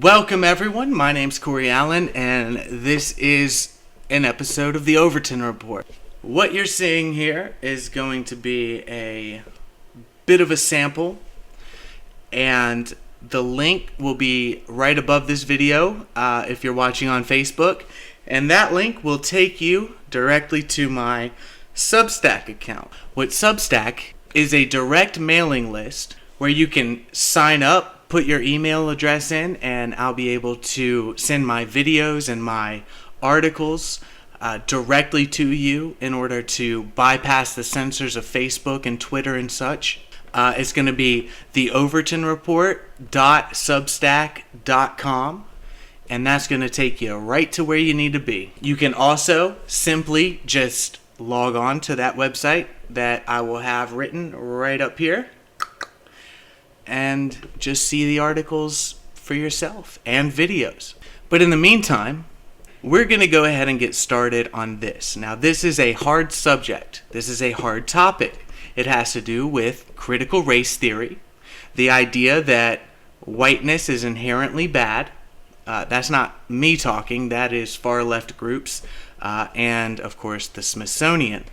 Welcome everyone, my name's Corey Allen and this is an episode of the Overton Report. What you're seeing here is going to be a bit of a sample and the link will be right above this video if you're watching on Facebook, and that link will take you directly to my Substack account. What Substack is a direct mailing list where you can sign up, put your email address in, and I'll be able to send my videos and my articles directly to you in order to bypass the censors of Facebook and Twitter and such. It's going to be theovertonreport.substack.com, and that's going to take you right to where you need to be. You can also simply just log on to that website that I will have written right up here and just see the articles for yourself and videos. But in the meantime, we're going to go ahead and get started on this. Now, this is a hard subject. This is a hard topic. It has to do with critical race theory, the idea that whiteness is inherently bad. That's not me talking. That is far left groups and, of course, the Smithsonian.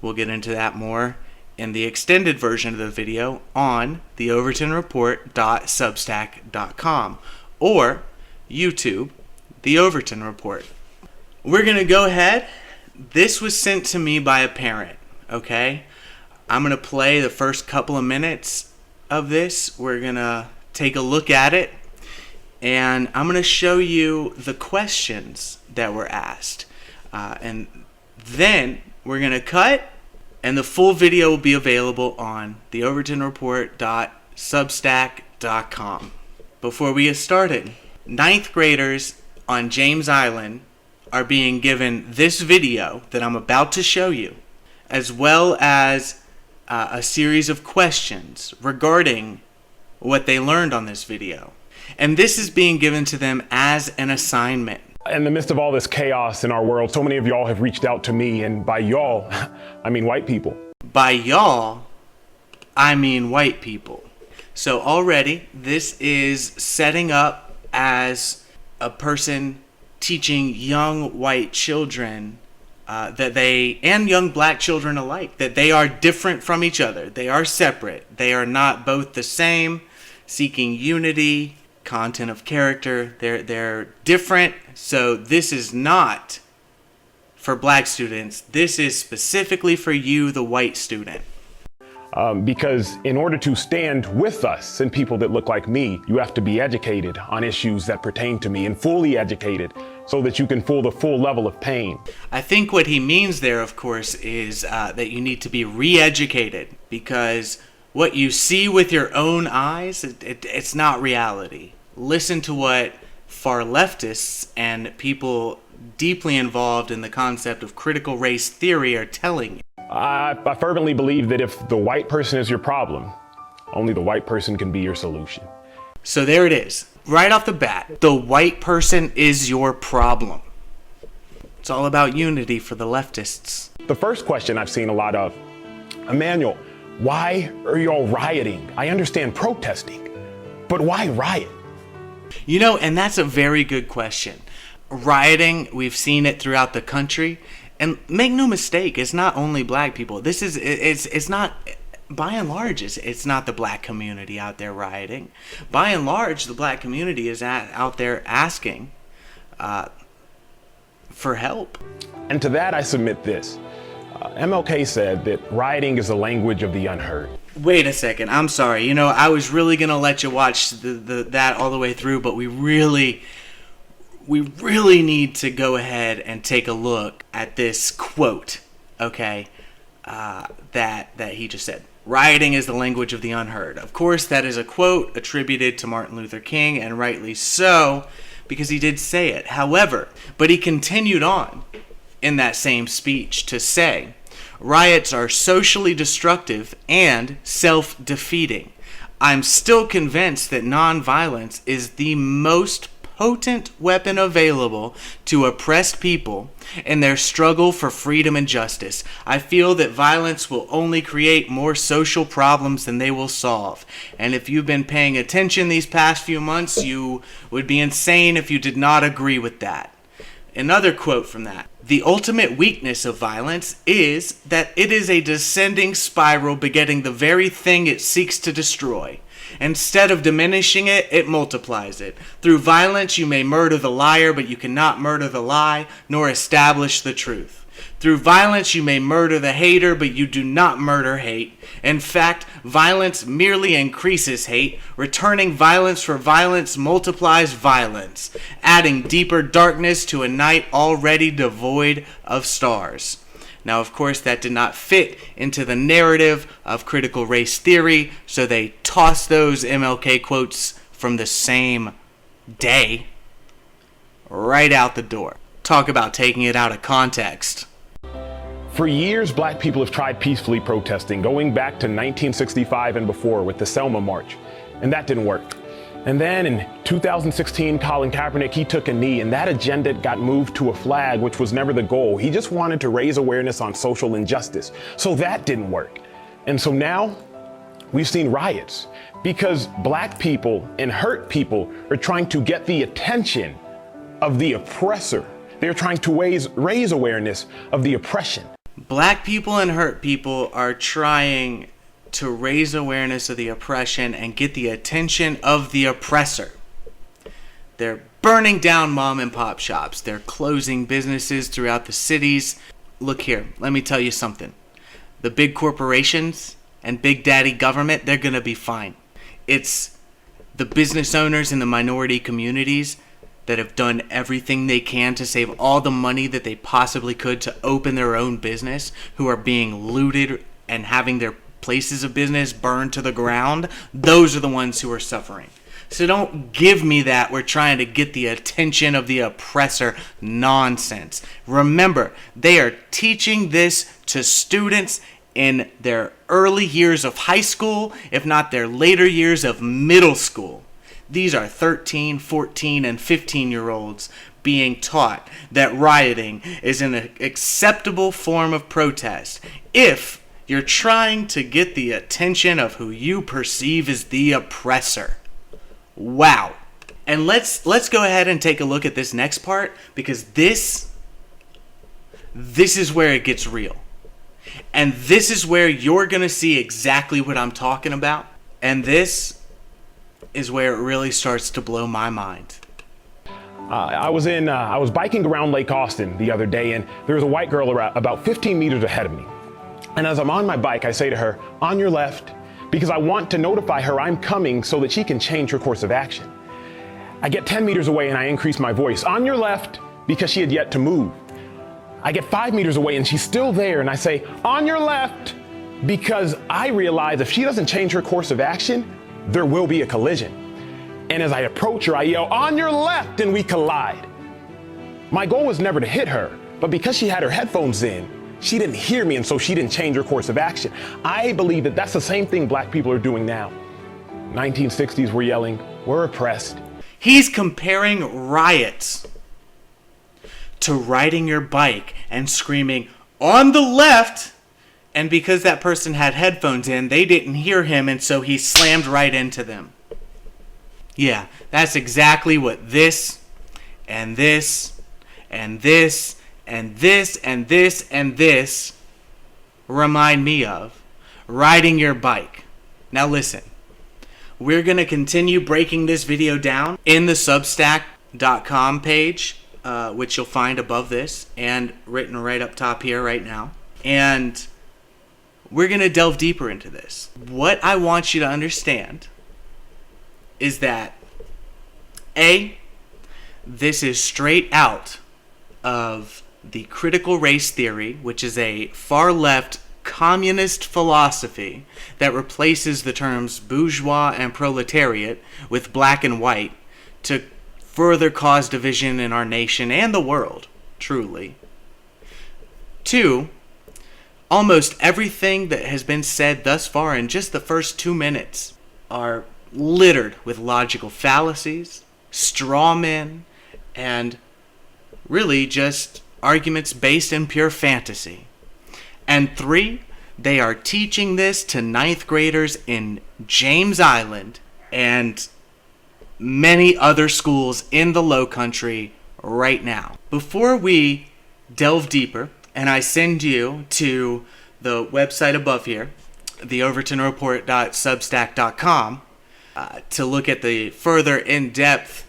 We'll get into that more in the extended version of the video on theovertonreport.substack.com or YouTube, The Overton Report. We're going to go ahead. This was sent to me by a parent, okay? I'm going to play the first couple of minutes of this. We're going to take a look at it, and I'm going to show you the questions that were asked. And then we're going to cut, and the full video will be available on theovertonreport.substack.com. Before we get started, 9th graders on James Island are being given this video that I'm about to show you, as well as a series of questions regarding what they learned on this video. And this is being given to them as an assignment. In the midst of all this chaos in our world, so many of y'all have reached out to me, and by y'all, I mean white people. By y'all, I mean white people. So already, this is setting up as a person teaching young white children and young black children alike, that they are different from each other. They are separate. They are not both the same, seeking unity, content of character. They're different. So this is not for black students. This is specifically for you, the white student. Because in order to stand with us and people that look like me, you have to be educated on issues that pertain to me, and fully educated so that you can feel the full level of pain. I think what he means there, of course, is that you need to be re-educated, because what you see with your own eyes, it's not reality. Listen to what far leftists and people deeply involved in the concept of critical race theory are telling you. I fervently believe that if the white person is your problem, only the white person can be your solution. So there it is. Right off the bat, the white person is your problem. It's all about unity for the leftists. The first question I've seen a lot of, Emmanuel, why are y'all rioting? I understand protesting, but why riot? You know, and that's a very good question. Rioting, we've seen it throughout the country. And make no mistake, it's not only black people. It's not, by and large, it's not the black community out there rioting. By and large, the black community is out there asking for help. And to that, I submit this. MLK said that rioting is the language of the unheard. Wait a second, I'm sorry. You know, I was really going to let you watch that all the way through, but we really need to go ahead and take a look at this quote, okay, that he just said. Rioting is the language of the unheard. Of course, that is a quote attributed to Martin Luther King, and rightly so, because he did say it. However, but he continued on in that same speech to say, riots are socially destructive and self-defeating. I'm still convinced that nonviolence is the most potent weapon available to oppressed people in their struggle for freedom and justice. I feel that violence will only create more social problems than they will solve. And if you've been paying attention these past few months, you would be insane if you did not agree with that. Another quote from that: "The ultimate weakness of violence is that it is a descending spiral begetting the very thing it seeks to destroy. Instead of diminishing it, it multiplies it. Through violence you may murder the liar, but you cannot murder the lie, nor establish the truth. Through violence you may murder the hater, but you do not murder hate. In fact, violence merely increases hate. Returning violence for violence multiplies violence, adding deeper darkness to a night already devoid of stars." Now, of course, that did not fit into the narrative of critical race theory, so they tossed those MLK quotes from the same day right out the door. Talk about taking it out of context. For years, black people have tried peacefully protesting, going back to 1965 and before with the Selma March, and that didn't work. And then in 2016, Colin Kaepernick, he took a knee, and that agenda got moved to a flag, which was never the goal. He just wanted to raise awareness on social injustice. So that didn't work. And so now we've seen riots because black people and hurt people are trying to get the attention of the oppressor. They're trying to raise awareness of the oppression. Black people and hurt people are trying to raise awareness of the oppression and get the attention of the oppressor. They're burning down mom and pop shops. They're closing businesses throughout the cities. Look here, let me tell you something. The big corporations and big daddy government, they're going to be fine. It's the business owners in the minority communities that have done everything they can to save all the money that they possibly could to open their own business, who are being looted and having their places of business burned to the ground. Those are the ones who are suffering. So don't give me that we're trying to get the attention of the oppressor nonsense. Remember, they are teaching this to students in their early years of high school, if not their later years of middle school. These are 13, 14, and 15-year-olds being taught that rioting is an acceptable form of protest if you're trying to get the attention of who you perceive as the oppressor. Wow. And let's go ahead and take a look at this next part, because this is where it gets real. And this is where you're going to see exactly what I'm talking about. And this is where it really starts to blow my mind. I was biking around Lake Austin the other day, and there was a white girl about 15 meters ahead of me. And as I'm on my bike, I say to her, "On your left," because I want to notify her I'm coming so that she can change her course of action. I get 10 meters away and I increase my voice, "On your left," because she had yet to move. I get 5 meters away and she's still there, and I say, "On your left," because I realize if she doesn't change her course of action, there will be a collision. And as I approach her, I yell, "On your left," and we collide. My goal was never to hit her, but because she had her headphones in, she didn't hear me, and so she didn't change her course of action. I believe that that's the same thing black people are doing now. 1960s, we're yelling, "We're oppressed." He's comparing riots to riding your bike and screaming, "On the left!" And because that person had headphones in, they didn't hear him, and so he slammed right into them. Yeah, that's exactly what this, and this, and this, and this, and this, and this remind me of. Riding your bike. Now listen, we're going to continue breaking this video down in the substack.com page, which you'll find above this and written right up top here right now. And we're going to delve deeper into this. What I want you to understand is that, A, this is straight out of the critical race theory, which is a far-left communist philosophy that replaces the terms bourgeois and proletariat with black and white to further cause division in our nation and the world, truly. 2, almost everything that has been said thus far in just the first 2 minutes are littered with logical fallacies, straw men, and really just arguments based in pure fantasy. And 3, they are teaching this to 9th graders in James Island and many other schools in the Low Country right now. Before we delve deeper, and I send you to the website above here, theovertonreport.substack.com, to look at the further in-depth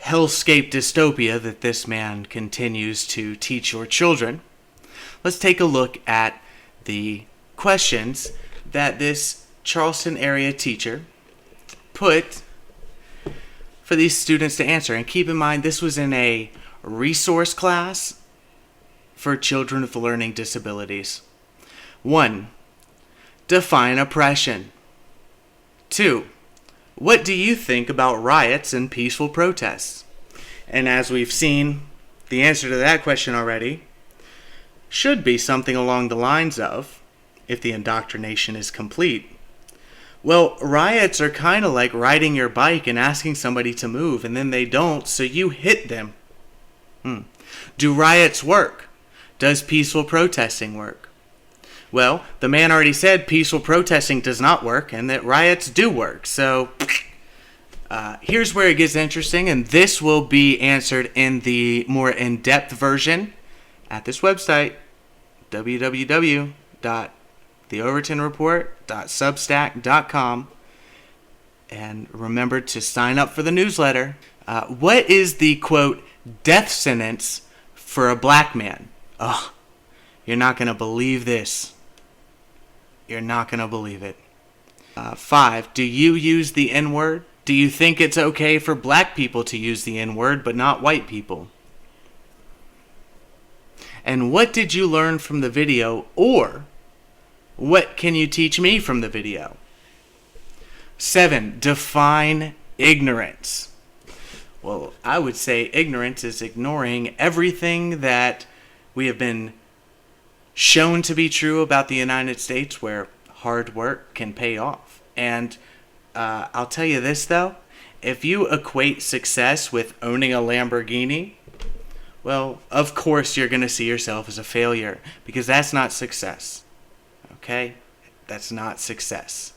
hellscape dystopia that this man continues to teach your children, let's take a look at the questions that this Charleston area teacher put for these students to answer. And keep in mind, this was in a resource class for children with learning disabilities. 1. Define oppression. 2. What do you think about riots and peaceful protests? And as we've seen, the answer to that question already should be something along the lines of, if the indoctrination is complete, well, riots are kind of like riding your bike and asking somebody to move, and then they don't, so you hit them. Do riots work? Does peaceful protesting work? Well, the man already said peaceful protesting does not work and that riots do work. So here's where it gets interesting, and this will be answered in the more in-depth version at this website, www.theovertonreport.substack.com. And remember to sign up for the newsletter. What is the, quote, death sentence for a black man? Oh, you're not going to believe this. You're not going to believe it. 5, do you use the N-word? Do you think it's okay for black people to use the N-word but not white people? And what did you learn from the video, or what can you teach me from the video? 7, define ignorance. Well, I would say ignorance is ignoring everything that we have been shown to be true about the United States, where hard work can pay off. And I'll tell you this, though. If you equate success with owning a Lamborghini, well, of course you're going to see yourself as a failure, because that's not success. Okay? That's not success.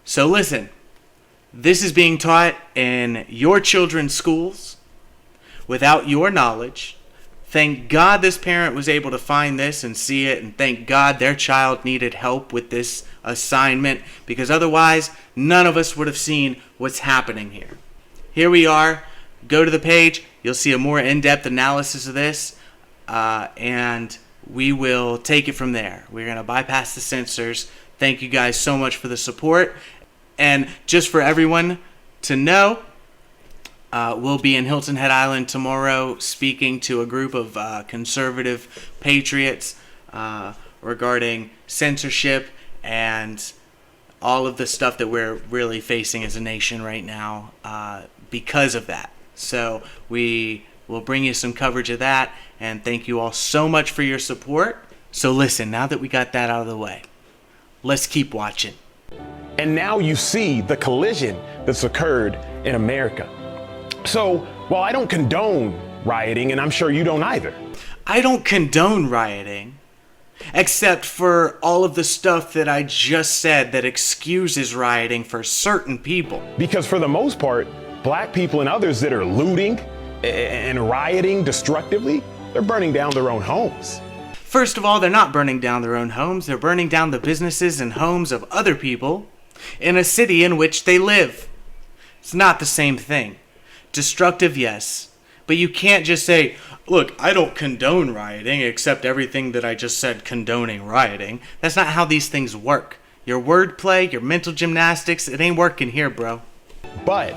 So listen, this is being taught in your children's schools without your knowledge. Thank God this parent was able to find this and see it, and thank God their child needed help with this assignment, because otherwise none of us would have seen what's happening here. Here we are. Go to the page. You'll see a more in-depth analysis of this, and we will take it from there. We're going to bypass the censors. Thank you guys so much for the support. And just for everyone to know, we'll be in Hilton Head Island tomorrow speaking to a group of conservative patriots regarding censorship and all of the stuff that we're really facing as a nation right now because of that. So we will bring you some coverage of that, and thank you all so much for your support. So listen, now that we got that out of the way, let's keep watching. And now you see the collision that's occurred in America. So, while I don't condone rioting, and I'm sure you don't either. I don't condone rioting, except for all of the stuff that I just said that excuses rioting for certain people. Because for the most part, black people and others that are looting and rioting destructively, they're burning down their own homes. First of all, they're not burning down their own homes. They're burning down the businesses and homes of other people in a city in which they live. It's not the same thing. Destructive, yes. But you can't just say, look, I don't condone rioting, except everything that I just said condoning rioting. That's not how these things work. Your wordplay, your mental gymnastics, it ain't working here, bro. But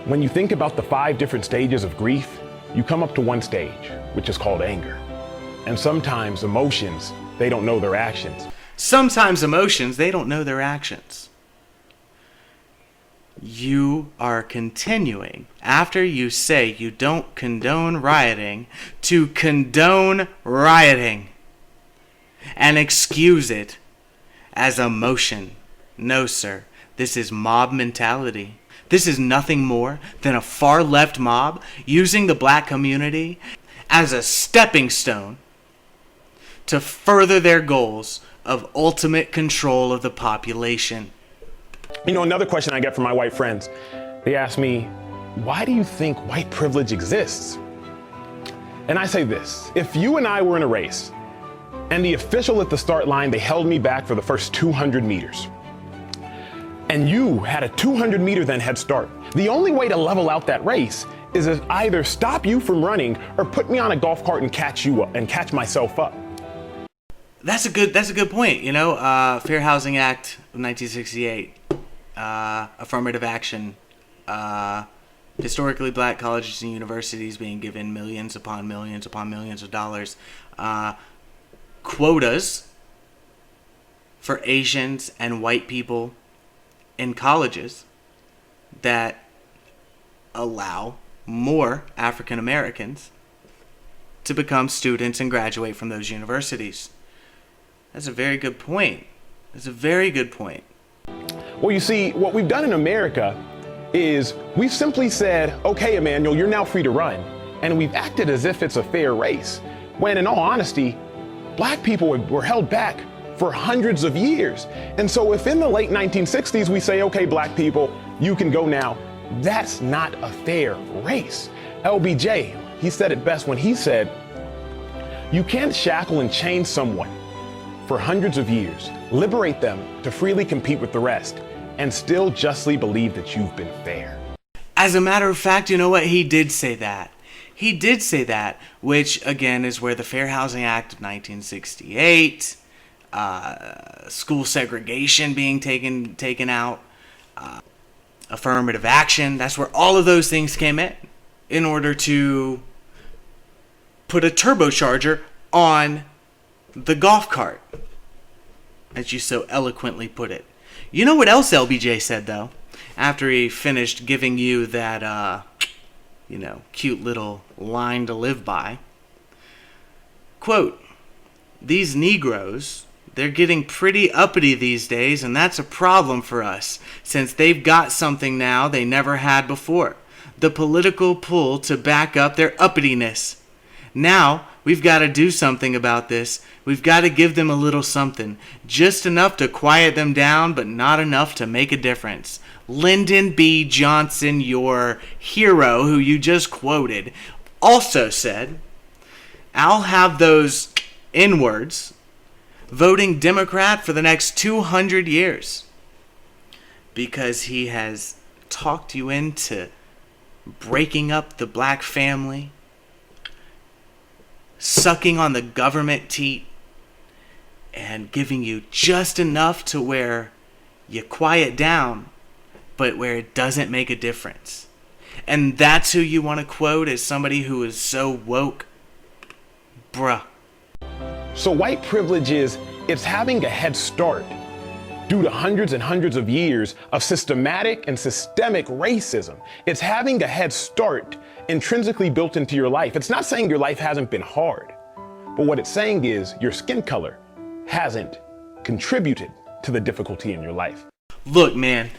when you think about the 5 different stages of grief, you come up to one stage, which is called anger. And sometimes emotions, they don't know their actions. Sometimes emotions, they don't know their actions. You are continuing, after you say you don't condone rioting, to condone rioting and excuse it as emotion. No, sir. This is mob mentality. This is nothing more than a far-left mob using the black community as a stepping stone to further their goals of ultimate control of the population. You know, another question I get from my white friends, they ask me, why do you think white privilege exists? And I say this, if you and I were in a race, and the official at the start line, they held me back for the first 200 meters, and you had a 200-meter then head start, the only way to level out that race is to either stop you from running or put me on a golf cart and catch you up and catch myself up. That's a good point. You know, Fair Housing Act of 1968, affirmative action, historically black colleges and universities being given millions upon millions upon millions of dollars, quotas for Asians and white people in colleges that allow more African Americans to become students and graduate from those universities. That's a very good point. That's a very good point. Well, you see, what we've done in America is we've simply said, okay, Emmanuel, you're now free to run. And we've acted as if it's a fair race, when in all honesty, black people were held back for hundreds of years. And so if in the late 1960s we say, okay, black people, you can go now, that's not a fair race. LBJ, he said it best when he said, you can't shackle and chain someone for hundreds of years, liberate them to freely compete with the rest, and still justly believe that you've been fair. As a matter of fact, you know what? He did say that. He did say that, which again is where the Fair Housing Act of 1968, school segregation being taken out, affirmative action, that's where all of those things came in order to put a turbocharger on the golf cart, as you so eloquently put it. You know what else LBJ said, though, after he finished giving you that, cute little line to live by? Quote, "These Negroes, they're getting pretty uppity these days, and that's a problem for us, since they've got something now they never had before, the political pull to back up their uppityness. Now, we've got to do something about this. We've got to give them a little something, just enough to quiet them down, but not enough to make a difference." Lyndon B. Johnson, your hero who you just quoted, also said, "I'll have those N-words voting Democrat for the next 200 years. Because he has talked you into breaking up the black family, sucking on the government teat, and giving you just enough to where you quiet down, but where it doesn't make a difference." And that's who you want to quote as somebody who is so woke? Bruh. So white privilege it's having a head start due to hundreds and hundreds of years of systematic and systemic racism. It's having a head start intrinsically built into your life. It's not saying your life hasn't been hard, but what it's saying is your skin color hasn't contributed to the difficulty in your life. Look, man,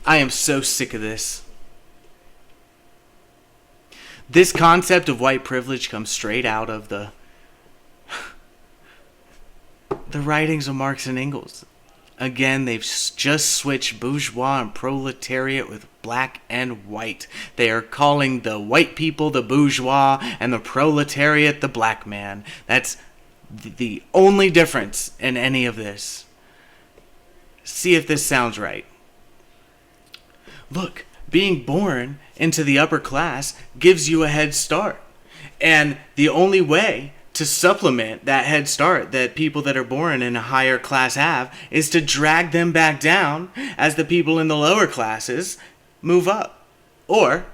I am so sick of this. This concept of white privilege comes straight out of the writings of Marx and Engels. Again, they've just switched bourgeois and proletariat with black and white. They are calling the white people the bourgeois and the proletariat the black man. That's the only difference in any of this. See if this sounds right. Look, being born into the upper class gives you a head start. And the only way to supplement that head start that people that are born in a higher class have is to drag them back down as the people in the lower classes move up. Or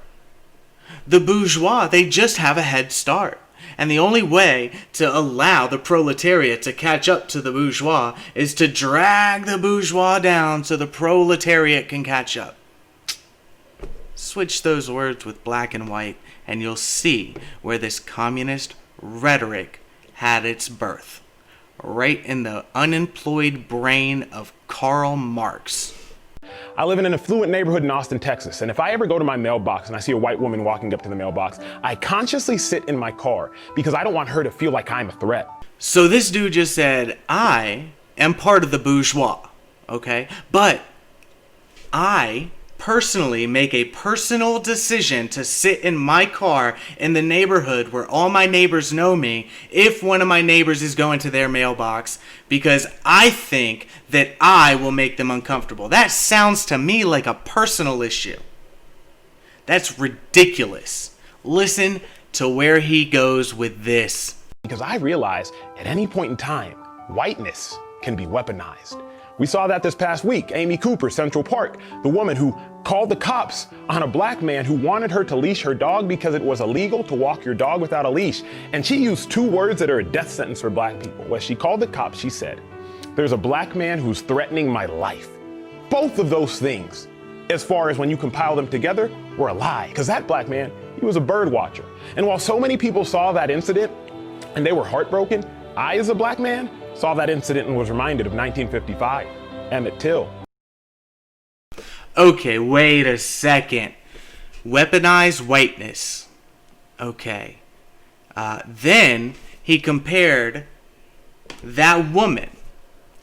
the bourgeois, they just have a head start. And the only way to allow the proletariat to catch up to the bourgeois is to drag the bourgeois down so the proletariat can catch up. Switch those words with black and white, and you'll see where this communist rhetoric had its birth. Right in the unemployed brain of Karl Marx. I live in an affluent neighborhood in Austin, Texas, and if I ever go to my mailbox and I see a white woman walking up to the mailbox, I consciously sit in my car because I don't want her to feel like I'm a threat. So this dude just said, I am part of the bourgeois, okay? But I personally make a personal decision to sit in my car in the neighborhood where all my neighbors know me if one of my neighbors is going to their mailbox because I think that I will make them uncomfortable. That sounds to me like a personal issue. That's ridiculous. Listen to where he goes with this. Because I realize at any point in time, whiteness can be weaponized. We saw that this past week. Amy Cooper, Central Park, the woman who called the cops on a black man who wanted her to leash her dog because it was illegal to walk your dog without a leash. And she used two words that are a death sentence for black people. When she called the cops, she said, "There's a black man who's threatening my life." Both of those things, as far as when you compile them together, were a lie. Because that black man, he was a bird watcher. And while so many people saw that incident and they were heartbroken, I, as a black man, saw that incident and was reminded of 1955, Emmett Till. Okay, wait a second. Weaponized whiteness. Okay. Then he compared that woman,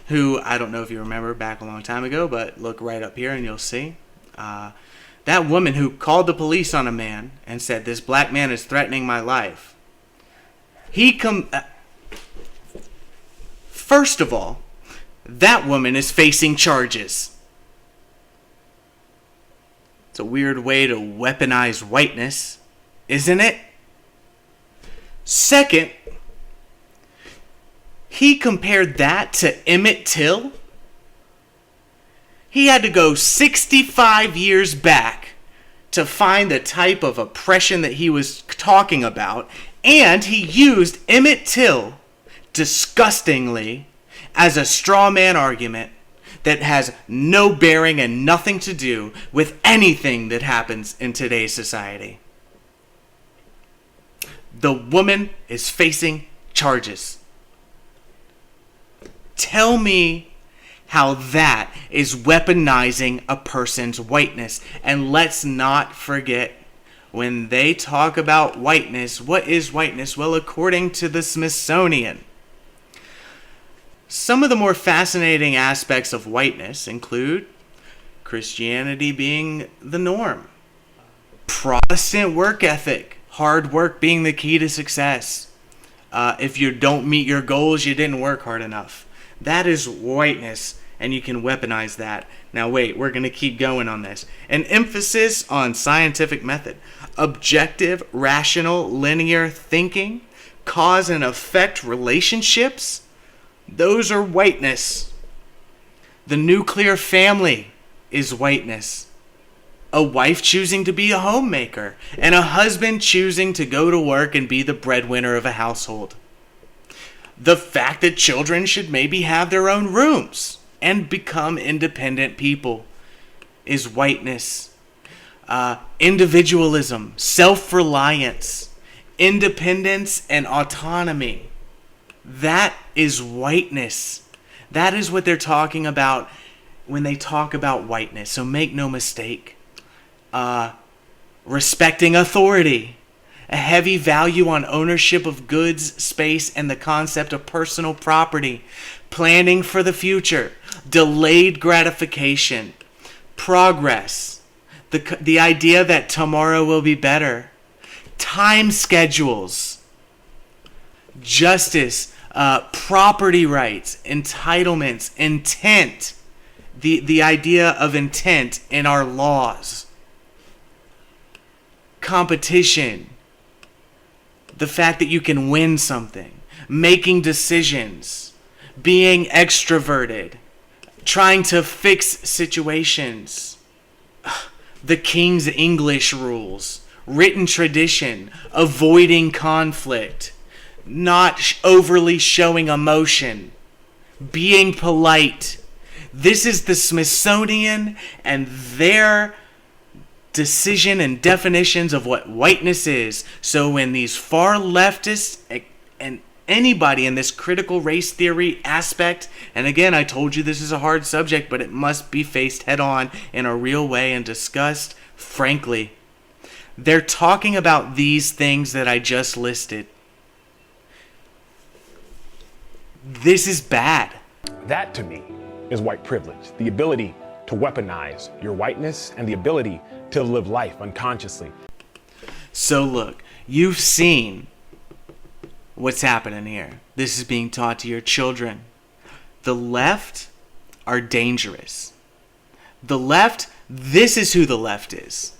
who, I don't know if you remember back a long time ago, but look right up here and you'll see. That woman who called the police on a man and said, "This black man is threatening my life." First of all, that woman is facing charges. It's a weird way to weaponize whiteness, isn't it? Second, he compared that to Emmett Till. He had to go 65 years back to find the type of oppression that he was talking about, and he used Emmett Till disgustingly as a straw man argument that has no bearing and nothing to do with anything that happens in today's society. The woman is facing charges. Tell me how that is weaponizing a person's whiteness. And let's not forget, when they talk about whiteness, what is whiteness? Well, according to the Smithsonian, some of the more fascinating aspects of whiteness include Christianity being the norm, Protestant work ethic, hard work being the key to success. If you don't meet your goals, you didn't work hard enough. That is whiteness, and you can weaponize that. Now wait, we're going to keep going on this. An emphasis on scientific method, objective, rational, linear thinking, cause and effect relationships. Those are whiteness. The nuclear family is whiteness. A wife choosing to be a homemaker, and a husband choosing to go to work and be the breadwinner of a household. The fact that children should maybe have their own rooms and become independent people is whiteness. Individualism, self-reliance, independence, and autonomy. That is whiteness. That is what they're talking about when they talk about whiteness. So make no mistake. Respecting authority. A heavy value on ownership of goods, space, and the concept of personal property. Planning for the future. Delayed gratification. Progress. The idea that tomorrow will be better. Time schedules. Justice. Property rights, entitlements, intent, the idea of intent in our laws, competition, the fact that you can win something, making decisions, being extroverted, trying to fix situations, the King's English rules, written tradition, avoiding conflict, not overly showing emotion, being polite. This is the Smithsonian and their decision and definitions of what whiteness is. So when these far leftists and anybody in this critical race theory aspect, and again, I told you this is a hard subject, but it must be faced head on in a real way and discussed frankly. They're talking about these things that I just listed. This is bad. That, to me, is white privilege. The ability to weaponize your whiteness and the ability to live life unconsciously. So look, you've seen what's happening here. This is being taught to your children. The left are dangerous. The left, this is who the left is.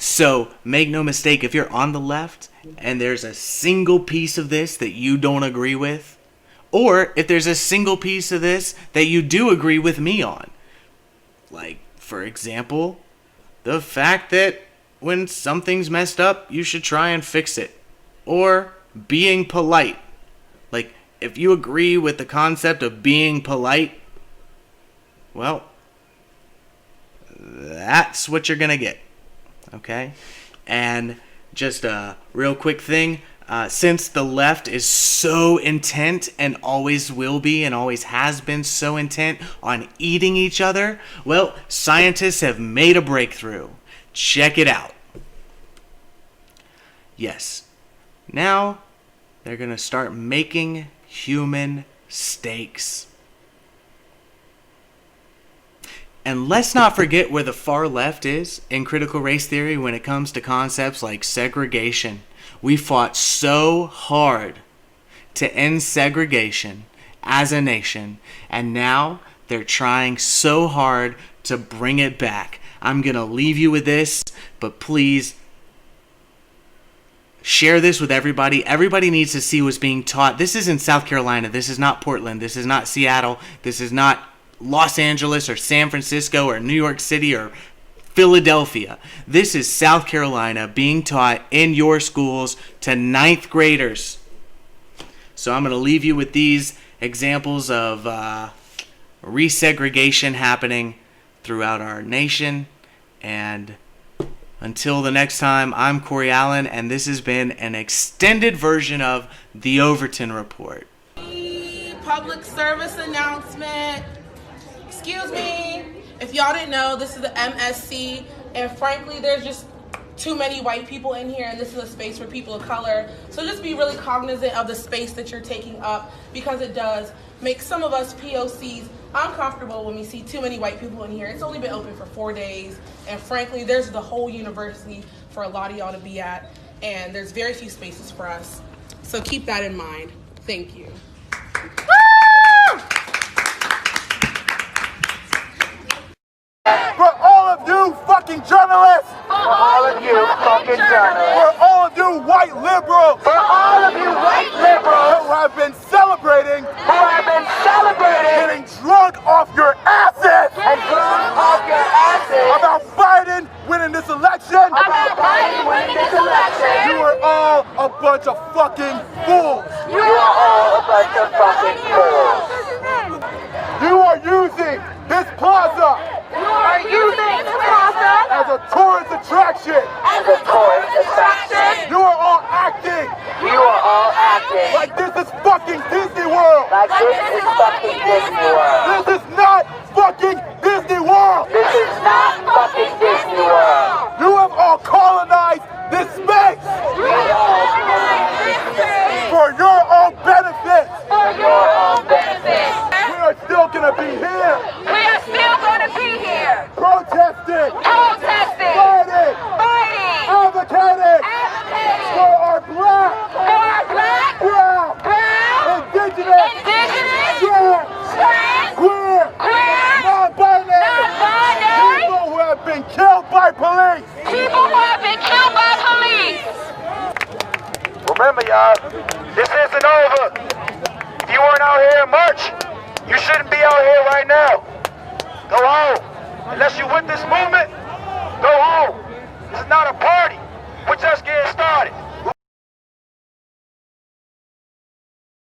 So make no mistake, if you're on the left and there's a single piece of this that you don't agree with, or if there's a single piece of this that you do agree with me on, like, for example, the fact that when something's messed up, you should try and fix it, or being polite. Like, if you agree with the concept of being polite, well, that's what you're gonna get. Okay? And just a real quick thing, since the left is so intent and always will be and always has been so intent on eating each other, well, scientists have made a breakthrough. Check it out. Yes, now they're going to start making human steaks. And let's not forget where the far left is in critical race theory when it comes to concepts like segregation. We fought so hard to end segregation as a nation, and now they're trying so hard to bring it back. I'm going to leave you with this, but please share this with everybody. Everybody needs to see what's being taught. This is in South Carolina. This is not Portland. This is not Seattle. This is not Los Angeles or San Francisco or New York City or Philadelphia. This is South Carolina being taught in your schools to 9th graders. So I'm going to leave you with these examples of resegregation happening throughout our nation. And until the next time, I'm Corey Allen, and this has been an extended version of the Overton Report. Public service announcement. Excuse me, if y'all didn't know, this is the MSC, and frankly, there's just too many white people in here, and this is a space for people of color. So just be really cognizant of the space that you're taking up, because it does make some of us POCs uncomfortable when we see too many white people in here. It's only been open for 4 days, and frankly, there's the whole university for a lot of y'all to be at, and there's very few spaces for us. So keep that in mind. Thank you. For all of you fucking journalists! For all of you fucking journalists! For all of you white liberals! For all of you white liberals! Who have been celebrating! Getting drunk off your asses! and drunk off your asses! About Biden winning this election! You are all a bunch of fucking fools! You are all a bunch of fucking fools! You are using this plaza You are using this plaza as a tourist attraction! as a tourist attraction! You are all acting You are all acting like this is fucking Disney World! like this is fucking Disney World! This is not fucking Disney World! This is not fucking Disney World! You have all colonized this space We all colonize this space for your own benefit! for your own benefit! We are still gonna be here, We are still going to be here, protesting, protesting, fighting, fighting, advocating advocating for our black, for our black, brown, brown, indigenous, indigenous, trans, trans, queer, queer, non-binary non-binary people who have been killed by police. people who have been killed by police. Remember, y'all, this isn't over. If you weren't out here in March, you shouldn't be out here right now. Go home. Unless you're with this movement, go home. This is not a party.